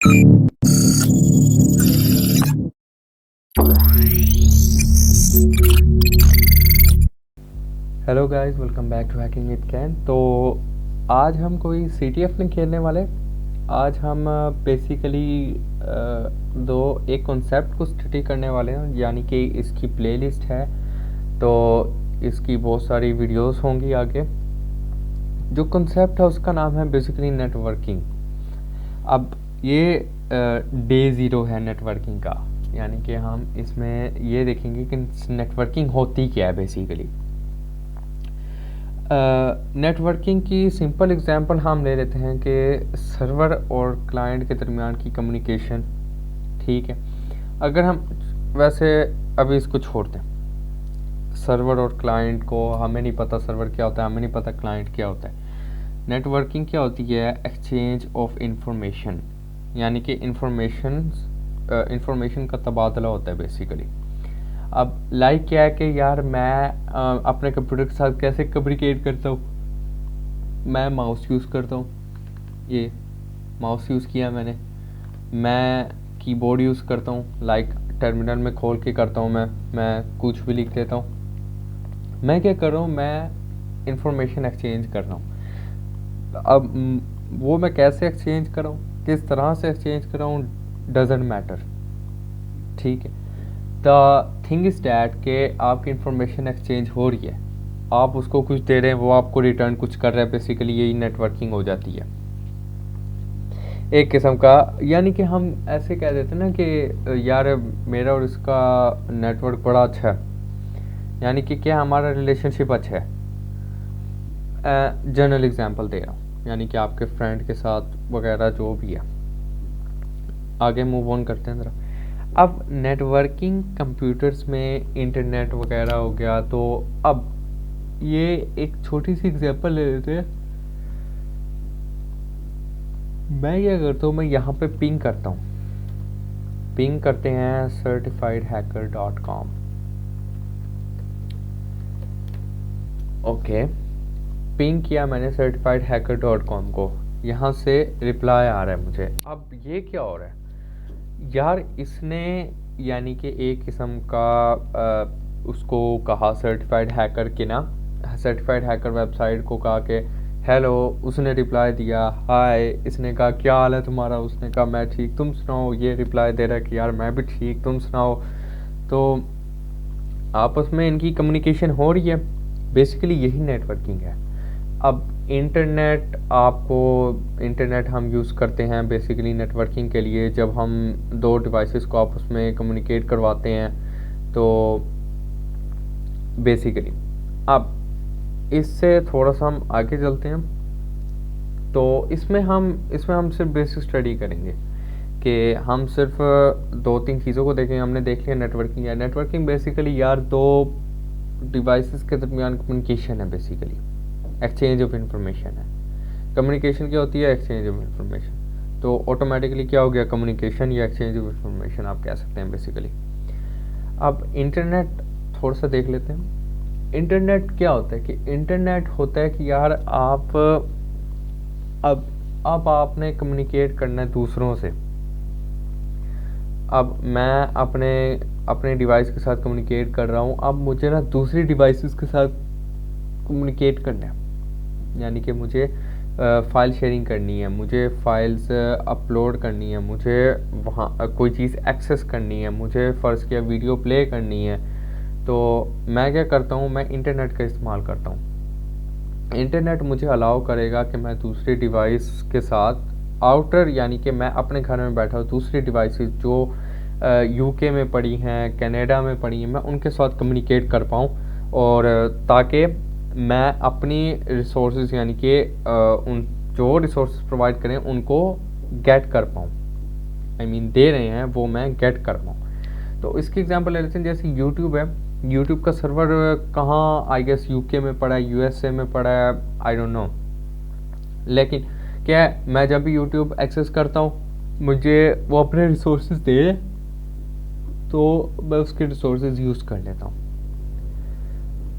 Hello guys, welcome back to hacking with Ken. तो आज हम कोई CTF नहीं खेलने वाले। आज हम बेसिकली दो एक कॉन्सेप्ट को स्टडी करने वाले हैं, यानी कि इसकी प्लेलिस्ट है। तो इसकी बहुत सारी वीडियोस होंगी आगे। जो कॉन्सेप्ट है उसका नाम है बेसिकली नेटवर्किंग। अब ये डे ज़ीरो है नेटवर्किंग का, यानी कि हम इसमें ये देखेंगे कि नेटवर्किंग होती क्या है बेसिकली। नेटवर्किंग की सिंपल एग्जांपल हम ले लेते हैं कि सर्वर और क्लाइंट के दरमियान की कम्युनिकेशन। ठीक है, अगर हम वैसे अभी इसको छोड़ दें, सर्वर और क्लाइंट को हमें नहीं पता सर्वर क्या होता है, हमें नहीं पता क्लाइंट क्या होता है। नेटवर्किंग क्या होती है? एक्सचेंज ऑफ इंफॉर्मेशन, यानी कि इंफॉर्मेशन का तबादला होता है बेसिकली। अब लाइक क्या है कि यार मैं अपने कंप्यूटर के साथ कैसे कम्युनिकेट करता हूँ। मैं माउस यूज़ करता हूँ, ये माउस यूज़ किया मैंने। मैं कीबोर्ड यूज़ करता हूँ, लाइक टर्मिनल में खोल के करता हूँ। मैं कुछ भी लिख देता हूँ। मैं क्या कर रहा हूँ? मैं इंफॉर्मेशन एक्सचेंज कर रहा हूँ। अब वो मैं कैसे एक्सचेंज कर रहा हूँ, किस तरह से एक्सचेंज कर रहा हूँ, डजेंट मैटर। ठीक है, द थिंग इज़ डैट के आपकी इंफॉर्मेशन एक्सचेंज हो रही है, आप उसको कुछ दे रहे हैं, वो आपको रिटर्न कुछ कर रहा है। बेसिकली यही नेटवर्किंग हो जाती है एक किस्म का। यानी कि हम ऐसे कह देते हैं ना कि यार मेरा और इसका नेटवर्क बड़ा अच्छा है, यानी कि क्या हमारा रिलेशनशिप अच्छा है। जनरल एग्जांपल दे रहा हूँ, यानी कि आपके फ्रेंड के साथ वगैरह जो भी है। आगे मूव ऑन करते हैं ज़रा। अब नेटवर्किंग कंप्यूटर्स में इंटरनेट वगैरह हो गया, तो अब ये एक छोटी सी एग्जांपल ले लेते हैं। मैं क्या करता हूँ, मैं यहाँ पे पिंग करता हूँ। पिंग करते हैं certifiedhacker.com। ओके, पिंग किया मैंने certifiedhacker.com को। यहाँ से रिप्लाई आ रहा है मुझे। अब ये क्या हो रहा है यार? इसने यानी कि एक किस्म का उसको कहा सर्टिफाइड हैकर के ना, सर्टिफाइड हैकर वेबसाइट को कहा कि हेलो। उसने रिप्लाई दिया हाय। इसने कहा क्या हाल है तुम्हारा? उसने कहा मैं ठीक, तुम सुनाओ। ये रिप्लाई दे रहा है कि यार मैं भी ठीक, तुम सुनाओ। तो आपस में इनकी कम्युनिकेशन हो रही है। बेसिकली यही नेटवर्किंग है। अब इंटरनेट हम यूज़ करते हैं बेसिकली नेटवर्किंग के लिए। जब हम दो डिवाइसेस को आपस में कम्युनिकेट करवाते हैं, तो बेसिकली अब इससे थोड़ा सा हम आगे चलते हैं। तो इसमें हम सिर्फ बेसिक स्टडी करेंगे कि हम सिर्फ दो तीन चीज़ों को देखेंगे। हमने देख लिया नेटवर्किंग है। नेटवर्किंग बेसिकली यार दो डिवाइसेस के दरमियान कम्युनिकेशन है, बेसिकली एक्सचेंज ऑफ इंफॉर्मेशन है। कम्युनिकेशन क्या होती है? Exchange of information. तो ऑटोमेटिकली क्या हो गया? कम्युनिकेशन या एक्सचेंज ऑफ इंफॉर्मेशन आप कह सकते हैं बेसिकली। अब इंटरनेट थोड़ा सा देख लेते हैं। इंटरनेट क्या होता है? कि इंटरनेट होता है कि यार अब आपने कम्युनिकेट करना है दूसरों से। अब मैं अपने अपने डिवाइस के साथ कम्युनिकेट कर रहा हूँ, अब मुझे ना दूसरी डिवाइसेस के साथ कम्युनिकेट करना है। यानी कि मुझे फ़ाइल शेयरिंग करनी है, मुझे फ़ाइल्स अपलोड करनी है, मुझे वहाँ कोई चीज़ एक्सेस करनी है, मुझे फ़र्ज़ किया वीडियो प्ले करनी है। तो मैं क्या करता हूँ? मैं इंटरनेट का इस्तेमाल करता हूँ। इंटरनेट मुझे अलाउ करेगा कि मैं दूसरी डिवाइस के साथ आउटर, यानी कि मैं अपने घर में बैठा हूँ, दूसरी डिवाइसेस जो यूके में पड़ी हैं, कनाडा में पड़ी हैं, मैं उनके साथ कम्युनिकेट कर पाऊँ। और ताकि मैं अपनी रिसोर्सेज, यानी कि उन जो रिसोर्स प्रोवाइड करें उनको गेट कर पाऊँ। आई मीन दे रहे हैं वो मैं गेट कर पाऊँ। तो इसकी एग्जांपल ले लेते हैं, जैसे यूट्यूब है। यूट्यूब का सर्वर कहाँ? आई गेस यूके में पड़ा है, यूएसए में पड़ा है, आई डोंट नो। लेकिन क्या है, मैं जब भी यूट्यूब एक्सेस करता हूँ मुझे वो अपने रिसोर्सेज दे, तो मैं उसके रिसोर्सेज यूज़ कर लेता हूँ।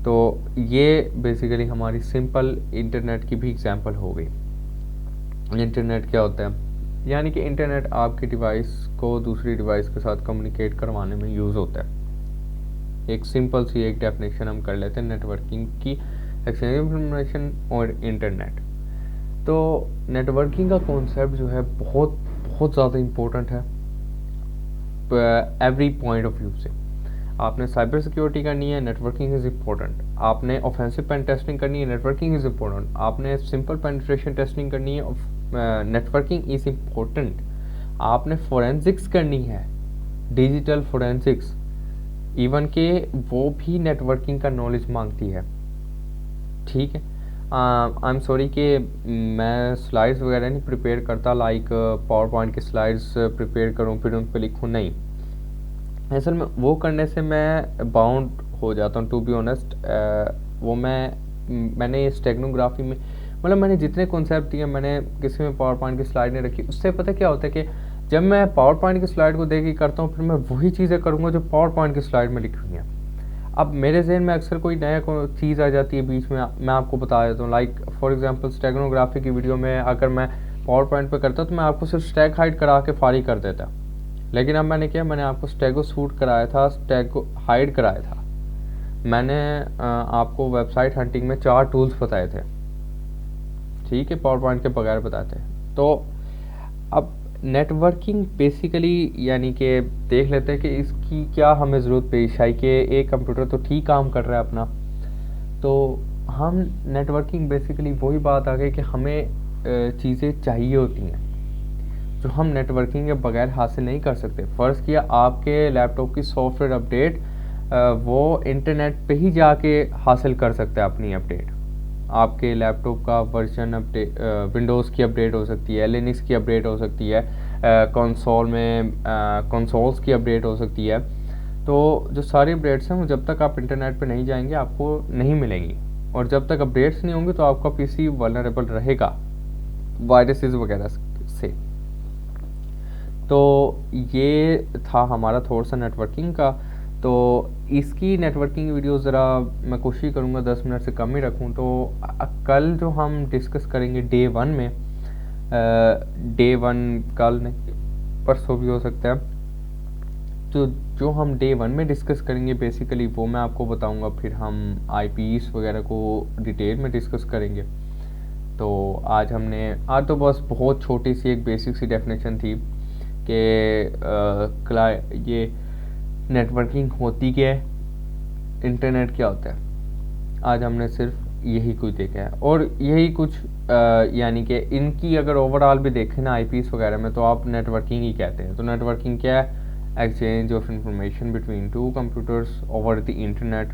तो ये बेसिकली हमारी सिंपल इंटरनेट की भी एग्जांपल हो गई। इंटरनेट क्या होता है? यानी कि इंटरनेट आपकी डिवाइस को दूसरी डिवाइस के साथ कम्युनिकेट करवाने में यूज़ होता है। एक सिंपल सी एक डेफिनेशन हम कर लेते हैं नेटवर्किंग की, एक्सचेंज इंफॉर्मेशन और इंटरनेट। तो नेटवर्किंग का कॉन्सेप्ट जो है बहुत बहुत ज़्यादा इम्पोर्टेंट है एवरी पॉइंट ऑफ व्यू से। आपने साइबर सिक्योरिटी करनी है, नेटवर्किंग इज़ इम्पोर्टेंट। आपने ऑफेंसिव पेन टेस्टिंग करनी है, नेटवर्किंग इज़ इम्पोर्टेंट। आपने सिंपल पेनिट्रेशन टेस्टिंग करनी है, नेटवर्किंग इज़ इम्पोर्टेंट। आपने फोरेंसिक्स करनी है, डिजिटल फोरेंसिक्स, इवन के वो भी नेटवर्किंग का नॉलेज मांगती है। ठीक है, आई एम सॉरी कि मैं स्लाइड्स वगैरह नहीं प्रिपेयर करता, लाइक पावर पॉइंट की स्लाइड्स प्रिपेयर करूँ फिर उन पर लिखूँ, नहीं। असल में वो करने से मैं बाउंड हो जाता हूँ, टू बी ऑनेस्ट। वो मैंने स्टेगनोग्राफी में, मतलब मैंने जितने कॉन्सेप्ट दिए मैंने किसी में पावर पॉइंट की स्लाइड नहीं रखी। उससे पता क्या होता है कि जब मैं पावर पॉइंट की स्लाइड को देख के करता हूँ, फिर मैं वही चीज़ें करूँगा जो पावर पॉइंट की स्लाइड में लिखी हुई हैं। अब मेरे जहन में अक्सर कोई नया चीज़ आ जाती है बीच में, मैं आपको बता देता हूँ। लाइक फॉर एग्जांपल स्टेगनोग्राफी की वीडियो में अगर मैं पावर पॉइंट पे करता तो मैं आपको सिर्फ स्टैग हाइड करा के फारिग कर देता, लेकिन अब मैंने किया, मैंने आपको स्टैगो शूट कराया था, स्टैगो हाइड कराया था। मैंने आपको वेबसाइट हंटिंग में 4 टूल्स बताए थे, ठीक है, पावर पॉइंट के बगैर बताए थे। तो अब नेटवर्किंग बेसिकली यानी कि देख लेते हैं कि इसकी क्या हमें ज़रूरत पेश आई कि एक कंप्यूटर तो ठीक काम कर रहा है अपना, तो हम नेटवर्किंग बेसिकली वही बात आ गई कि हमें चीज़ें चाहिए होती हैं जो हम नेटवर्किंग के बगैर हासिल नहीं कर सकते। फ़र्ज़ किया आपके लैपटॉप की सॉफ्टवेयर अपडेट वो इंटरनेट पे ही जाके हासिल कर सकते हैं अपनी अपडेट। आपके लैपटॉप का वर्जन अपडेट, विंडोज़ की अपडेट हो सकती है, लिनक्स की अपडेट हो सकती है, कंसोल में कंसोल्स की अपडेट हो सकती है। तो जो सारी अपडेट्स हैं वो जब तक आप इंटरनेट पे नहीं जाएंगे आपको नहीं मिलेंगी, और जब तक अपडेट्स नहीं होंगे तो आपका पीसी वल्नरेबल रहेगा वायरसेस वगैरह से। तो ये था हमारा थोड़ा सा नेटवर्किंग का। तो इसकी नेटवर्किंग वीडियो ज़रा मैं कोशिश करूँगा 10 मिनट से कम ही रखूँ। तो कल जो हम डिस्कस करेंगे डे 1 में, डे 1 कल नहीं परसों भी हो सकता है, तो जो हम डे 1 में डिस्कस करेंगे बेसिकली वो मैं आपको बताऊंगा। फिर हम आईपीस वगैरह को डिटेल में डिस्कस करेंगे। तो आज तो बस बहुत छोटी सी एक बेसिक सी डेफिनेशन थी कि ये नेटवर्किंग होती क्या है, इंटरनेट क्या होता है। आज हमने सिर्फ यही कुछ देखा है, और यही कुछ यानी कि इनकी अगर ओवरऑल भी देखें ना आईपीस वगैरह में, तो आप नेटवर्किंग ही कहते हैं। तो नेटवर्किंग क्या है? Exchange of information between 2 computers over the internet.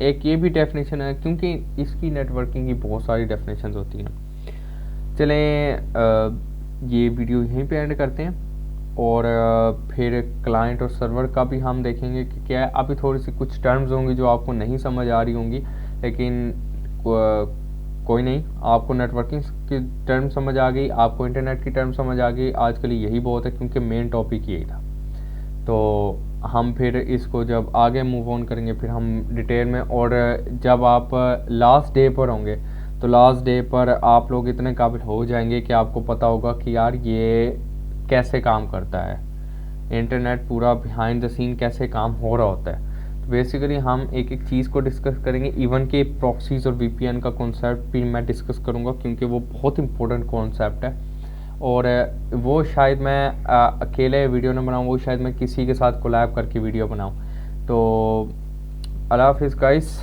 एक ये भी डेफिनेशन है, क्योंकि इसकी नेटवर्किंग की बहुत सारी डेफिनेशंस होती हैं। चलें ये वीडियो यहीं पे एंड करते हैं, और फिर क्लाइंट और सर्वर का भी हम देखेंगे कि क्या है। अभी थोड़ी सी कुछ टर्म्स होंगी जो आपको नहीं समझ आ रही होंगी, लेकिन कोई नहीं, आपको नेटवर्किंग की टर्म समझ आ गई, आपको इंटरनेट की टर्म समझ आ गई। आजकल यही बहुत है, क्योंकि मेन टॉपिक यही था। तो हम फिर इसको जब आगे मूव ऑन करेंगे फिर हम डिटेल में, और जब आप लास्ट डे पर होंगे तो लास्ट डे पर आप लोग इतने काबिल हो जाएंगे कि आपको पता होगा कि यार ये कैसे काम करता है, इंटरनेट पूरा बिहाइंड द सीन कैसे काम हो रहा होता है। तो बेसिकली हम एक एक चीज़ को डिस्कस करेंगे। इवन के प्रॉक्सीज और वीपीएन का कॉन्सेप्ट भी मैं डिस्कस करूँगा, क्योंकि वो बहुत इंपॉर्टेंट कॉन्सेप्ट है। और वो शायद मैं अकेले वीडियो ना बनाऊँ, वो शायद मैं किसी के साथ कोलैब करके वीडियो बनाऊँ। तो अल्लाह हाफिज़ गाइस।